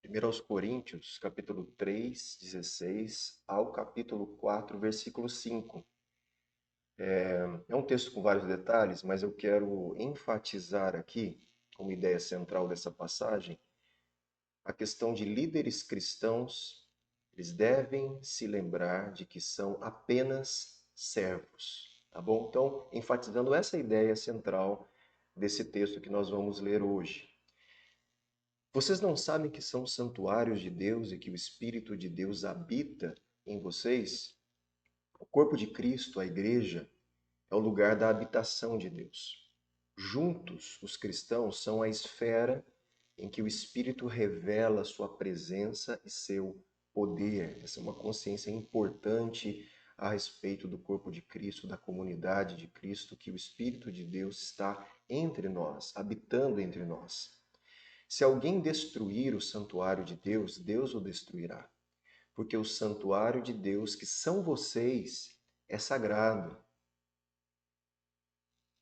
1 aos Coríntios, capítulo 3, 16, ao capítulo 4, versículo 5. É um texto com vários detalhes, mas eu quero enfatizar aqui, como ideia central dessa passagem, a questão de líderes cristãos, eles devem se lembrar de que são apenas servos, tá bom? Então, enfatizando essa ideia central desse texto que nós vamos ler hoje. Vocês não sabem que são santuários de Deus e que o Espírito de Deus habita em vocês? O corpo de Cristo, a igreja, é o lugar da habitação de Deus. Juntos, os cristãos são a esfera em que o Espírito revela sua presença e seu poder. Essa é uma consciência importante a respeito do corpo de Cristo, da comunidade de Cristo, que o Espírito de Deus está entre nós, habitando entre nós. Se alguém destruir o santuário de Deus, Deus o destruirá, porque o santuário de Deus, que são vocês, é sagrado.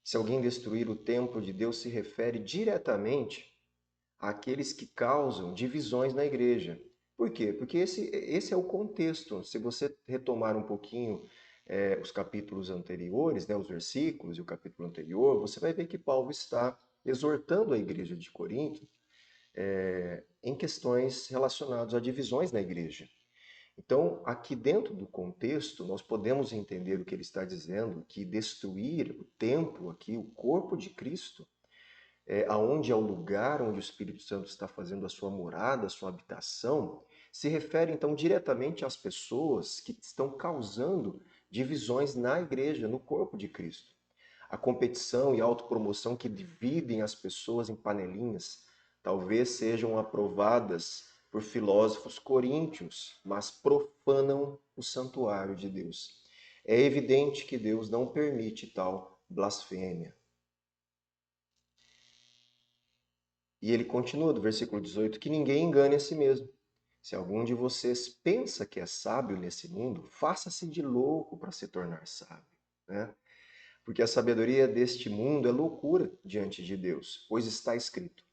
Se alguém destruir o templo de Deus, se refere diretamente àqueles que causam divisões na igreja. Por quê? Porque esse é o contexto. Se você retomar um pouquinho os capítulos anteriores, né, os versículos e o capítulo anterior, você vai ver que Paulo está exortando a igreja de Corinto em questões relacionadas a divisões na igreja. Então, aqui dentro do contexto, nós podemos entender o que ele está dizendo, que destruir o templo aqui, o corpo de Cristo, aonde é o lugar onde o Espírito Santo está fazendo a sua morada, a sua habitação, se refere então diretamente às pessoas que estão causando divisões na igreja, no corpo de Cristo. A competição e a autopromoção que dividem as pessoas em panelinhas talvez sejam aprovadas por filósofos coríntios, mas profanam o santuário de Deus. É evidente que Deus não permite tal blasfêmia. E ele continua do versículo 18, que ninguém engane a si mesmo. Se algum de vocês pensa que é sábio nesse mundo, faça-se de louco para se tornar sábio, né? Porque a sabedoria deste mundo é loucura diante de Deus, pois está escrito: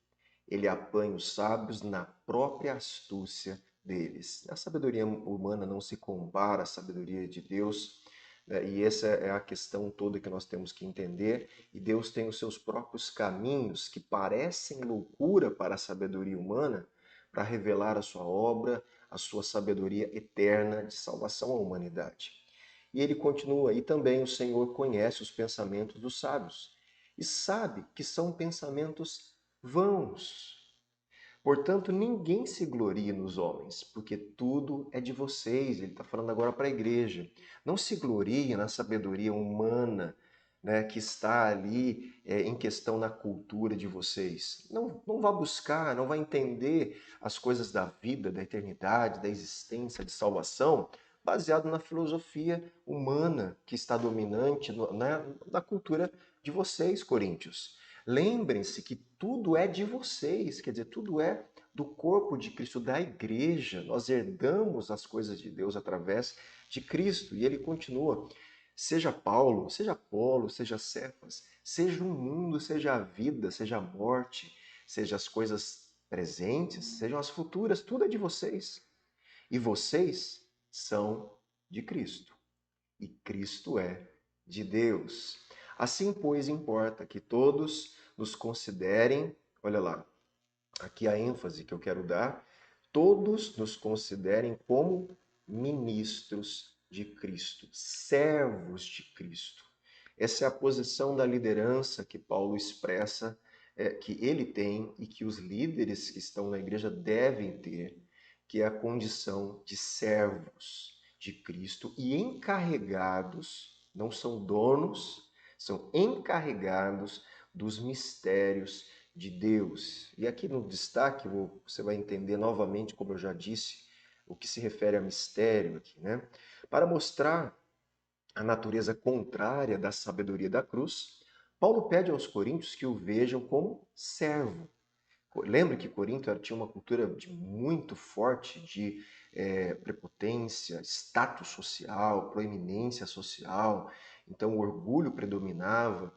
ele apanha os sábios na própria astúcia deles. A sabedoria humana não se compara à sabedoria de Deus, né? E essa é a questão toda que nós temos que entender. E Deus tem os seus próprios caminhos que parecem loucura para a sabedoria humana, para revelar a sua obra, a sua sabedoria eterna de salvação à humanidade. E ele continua: e também o Senhor conhece os pensamentos dos sábios e sabe que são pensamentos vãos. Portanto, ninguém se glorie nos homens, porque tudo é de vocês. Ele está falando agora para a igreja. Não se glorie na sabedoria humana, né, que está ali em questão na cultura de vocês. Não vá buscar, não vá entender as coisas da vida, da eternidade, da existência, de salvação, baseado na filosofia humana que está dominante na cultura de vocês, coríntios. Lembrem-se que tudo é de vocês, quer dizer, tudo é do corpo de Cristo, da igreja. Nós herdamos as coisas de Deus através de Cristo. E ele continua: seja Paulo, seja Apolo, seja Cefas, seja o mundo, seja a vida, seja a morte, seja as coisas presentes, sejam as futuras, tudo é de vocês. E vocês são de Cristo. E Cristo é de Deus. Assim, pois, importa que todos nos considerem, olha lá, aqui a ênfase que eu quero dar, todos nos considerem como ministros de Cristo, servos de Cristo. Essa é a posição da liderança que Paulo expressa, que ele tem e que os líderes que estão na igreja devem ter, que é a condição de servos de Cristo e encarregados, não são donos, são encarregados dos mistérios de Deus. E aqui no destaque você vai entender novamente, como eu já disse, o que se refere a mistério aqui, né? Para mostrar a natureza contrária da sabedoria da cruz, Paulo pede aos coríntios que o vejam como servo. Lembre que Corinto tinha uma cultura muito forte de prepotência, status social, proeminência social. então o orgulho predominava,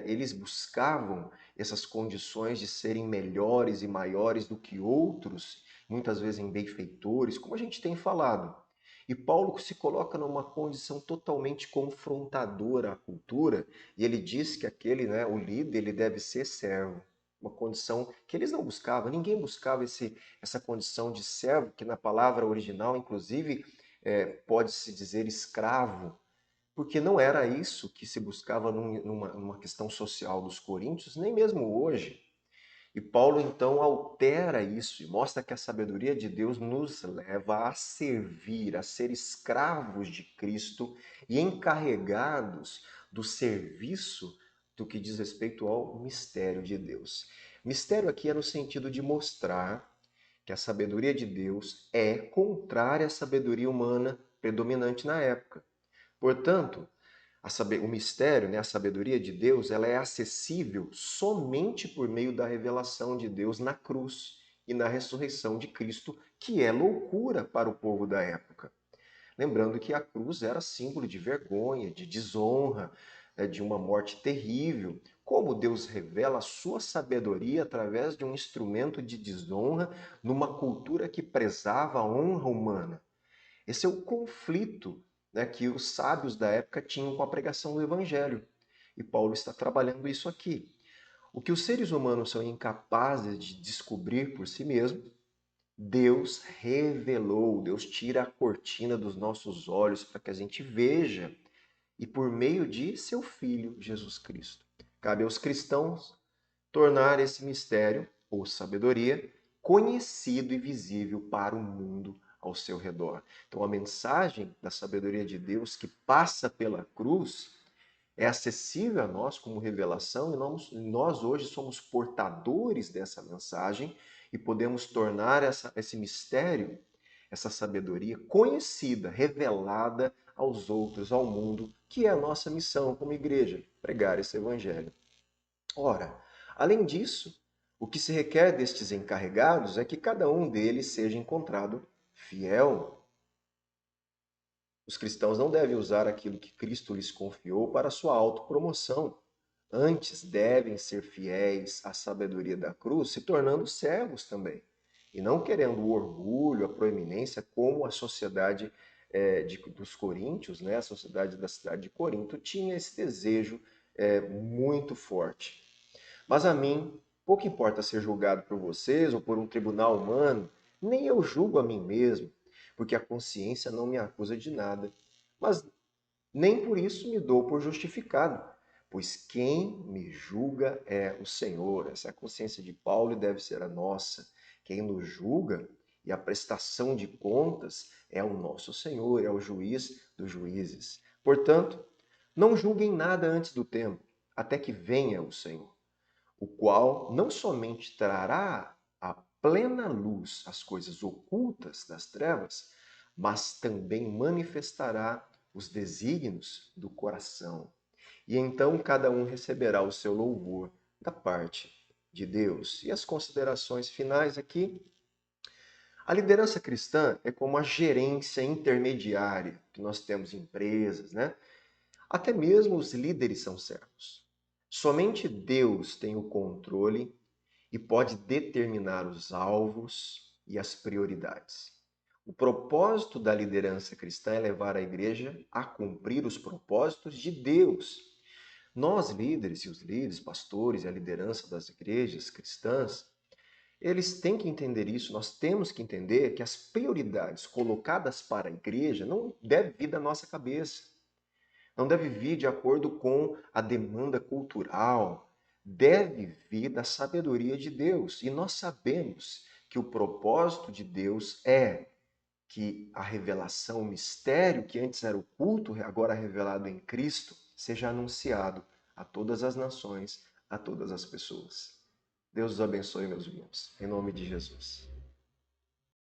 eles buscavam essas condições de serem melhores e maiores do que outros, muitas vezes em benfeitores, como a gente tem falado. E Paulo se coloca numa condição totalmente confrontadora à cultura, e ele diz que aquele, né, o líder, ele deve ser servo. Uma condição que eles não buscavam, ninguém buscava essa condição de servo, que na palavra original, inclusive, pode-se dizer escravo, porque não era isso que se buscava numa questão social dos coríntios, nem mesmo hoje. E Paulo então altera isso e mostra que a sabedoria de Deus nos leva a servir, a ser escravos de Cristo e encarregados do serviço do que diz respeito ao mistério de Deus. Mistério aqui é no sentido de mostrar que a sabedoria de Deus é contrária à sabedoria humana predominante na época. Portanto, o mistério, né, a sabedoria de Deus, ela é acessível somente por meio da revelação de Deus na cruz e na ressurreição de Cristo, que é loucura para o povo da época. Lembrando que a cruz era símbolo de vergonha, de desonra, de uma morte terrível. Como Deus revela a sua sabedoria através de um instrumento de desonra numa cultura que prezava a honra humana? Esse é o conflito, né, que os sábios da época tinham com a pregação do Evangelho. E Paulo está trabalhando isso aqui. O que os seres humanos são incapazes de descobrir por si mesmos, Deus revelou, Deus tira a cortina dos nossos olhos para que a gente veja, e por meio de seu Filho, Jesus Cristo. Cabe aos cristãos tornar esse mistério, ou sabedoria, conhecido e visível para o mundo ao seu redor. Então, a mensagem da sabedoria de Deus que passa pela cruz é acessível a nós como revelação e nós hoje somos portadores dessa mensagem e podemos tornar esse mistério, essa sabedoria conhecida, revelada aos outros, ao mundo, que é a nossa missão como igreja, pregar esse evangelho. Ora, além disso, o que se requer destes encarregados é que cada um deles seja encontrado fiel. Os cristãos não devem usar aquilo que Cristo lhes confiou para sua autopromoção. Antes, devem ser fiéis à sabedoria da cruz, se tornando servos também. E não querendo o orgulho, a proeminência, como a sociedade dos coríntios, né? A sociedade da cidade de Corinto, tinha esse desejo muito forte. Mas a mim, pouco importa ser julgado por vocês ou por um tribunal humano, nem eu julgo a mim mesmo, porque a consciência não me acusa de nada. Mas nem por isso me dou por justificado, pois quem me julga é o Senhor. Essa é a consciência de Paulo e deve ser a nossa. Quem nos julga e a prestação de contas é o nosso Senhor, é o juiz dos juízes. Portanto, não julguem nada antes do tempo, até que venha o Senhor, o qual não somente trará à plena luz as coisas ocultas das trevas, mas também manifestará os desígnios do coração. E então cada um receberá o seu louvor da parte de Deus. E as considerações finais aqui. A liderança cristã é como a gerência intermediária que nós temos em empresas, né? Até mesmo os líderes são servos. Somente Deus tem o controle e pode determinar os alvos e as prioridades. O propósito da liderança cristã é levar a igreja a cumprir os propósitos de Deus. Nós, líderes e os líderes, pastores e a liderança das igrejas cristãs, eles têm que entender isso, nós temos que entender que as prioridades colocadas para a igreja não devem vir da nossa cabeça. Não deve vir de acordo com a demanda cultural, deve vir da sabedoria de Deus. E nós sabemos que o propósito de Deus é que a revelação, o mistério que antes era oculto, agora revelado em Cristo, seja anunciado a todas as nações, a todas as pessoas. Deus os abençoe, meus irmãos, em nome de Jesus.